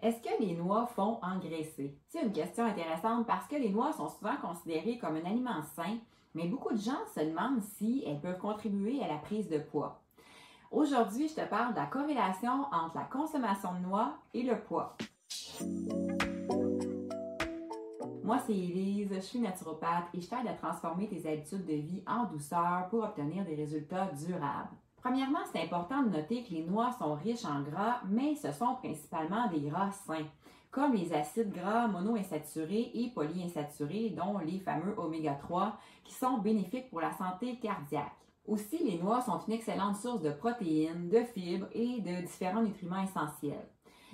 Est-ce que les noix font engraisser? C'est une question intéressante parce que les noix sont souvent considérées comme un aliment sain, mais beaucoup de gens se demandent si elles peuvent contribuer à la prise de poids. Aujourd'hui, je te parle de la corrélation entre la consommation de noix et le poids. Moi, c'est Elise, je suis naturopathe et je t'aide à transformer tes habitudes de vie en douceur pour obtenir des résultats durables. Premièrement, c'est important de noter que les noix sont riches en gras, mais ce sont principalement des gras sains, comme les acides gras monoinsaturés et polyinsaturés, dont les fameux oméga 3, qui sont bénéfiques pour la santé cardiaque. Aussi, les noix sont une excellente source de protéines, de fibres et de différents nutriments essentiels.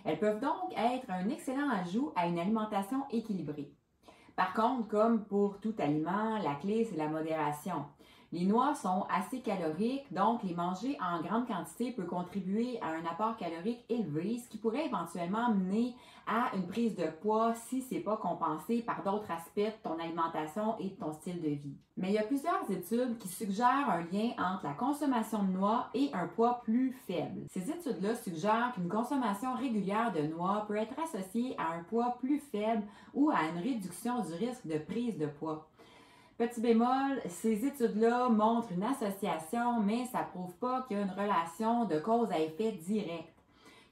Elles peuvent donc être un excellent ajout à une alimentation équilibrée. Par contre, comme pour tout aliment, la clé, c'est la modération. Les noix sont assez caloriques, donc les manger en grande quantité peut contribuer à un apport calorique élevé, ce qui pourrait éventuellement mener à une prise de poids si ce n'est pas compensé par d'autres aspects de ton alimentation et de ton style de vie. Mais il y a plusieurs études qui suggèrent un lien entre la consommation de noix et un poids plus faible. Ces études-là suggèrent qu'une consommation régulière de noix peut être associée à un poids plus faible ou à une réduction du risque de prise de poids. Petit bémol, ces études-là montrent une association, mais ça ne prouve pas qu'il y a une relation de cause à effet direct.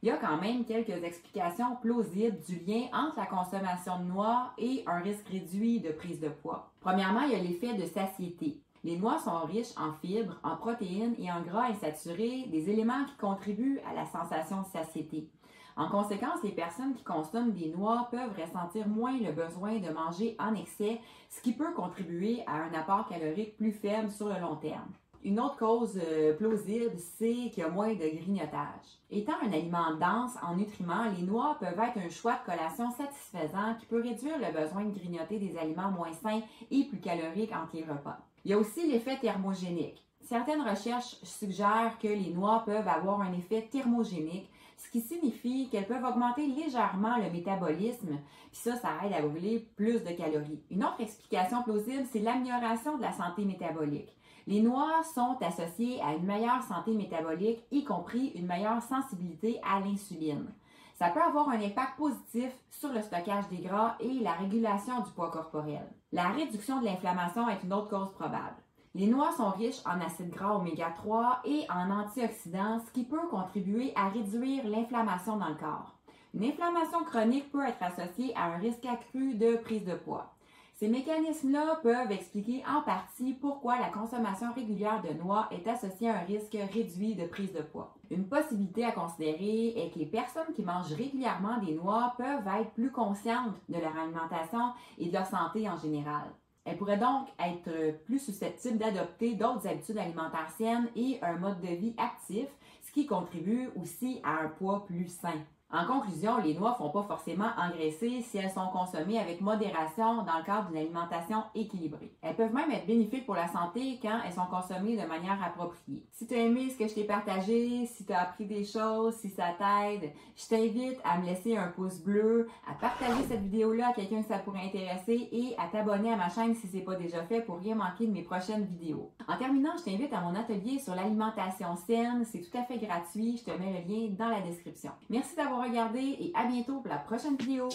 Il y a quand même quelques explications plausibles du lien entre la consommation de noix et un risque réduit de prise de poids. Premièrement, il y a l'effet de satiété. Les noix sont riches en fibres, en protéines et en gras insaturés, des éléments qui contribuent à la sensation de satiété. En conséquence, les personnes qui consomment des noix peuvent ressentir moins le besoin de manger en excès, ce qui peut contribuer à un apport calorique plus faible sur le long terme. Une autre cause plausible, c'est qu'il y a moins de grignotage. Étant un aliment dense en nutriments, les noix peuvent être un choix de collation satisfaisant qui peut réduire le besoin de grignoter des aliments moins sains et plus caloriques entre les repas. Il y a aussi l'effet thermogénique. Certaines recherches suggèrent que les noix peuvent avoir un effet thermogénique, ce qui signifie qu'elles peuvent augmenter légèrement le métabolisme, puis ça aide à brûler plus de calories. Une autre explication plausible, c'est l'amélioration de la santé métabolique. Les noix sont associées à une meilleure santé métabolique, y compris une meilleure sensibilité à l'insuline. Ça peut avoir un impact positif sur le stockage des gras et la régulation du poids corporel. La réduction de l'inflammation est une autre cause probable. Les noix sont riches en acides gras oméga 3 et en antioxydants, ce qui peut contribuer à réduire l'inflammation dans le corps. Une inflammation chronique peut être associée à un risque accru de prise de poids. Ces mécanismes-là peuvent expliquer en partie pourquoi la consommation régulière de noix est associée à un risque réduit de prise de poids. Une possibilité à considérer est que les personnes qui mangent régulièrement des noix peuvent être plus conscientes de leur alimentation et de leur santé en général. Elles pourraient donc être plus susceptibles d'adopter d'autres habitudes alimentaires saines et un mode de vie actif, ce qui contribue aussi à un poids plus sain. En conclusion, les noix ne font pas forcément engraisser si elles sont consommées avec modération dans le cadre d'une alimentation équilibrée. Elles peuvent même être bénéfiques pour la santé quand elles sont consommées de manière appropriée. Si tu as aimé ce que je t'ai partagé, si tu as appris des choses, si ça t'aide, je t'invite à me laisser un pouce bleu, à partager cette vidéo-là à quelqu'un que ça pourrait intéresser et à t'abonner à ma chaîne si ce n'est pas déjà fait pour rien manquer de mes prochaines vidéos. En terminant, je t'invite à mon atelier sur l'alimentation saine. C'est tout à fait gratuit. Je te mets le lien dans la description. Merci d'avoir regardé et à bientôt pour la prochaine vidéo.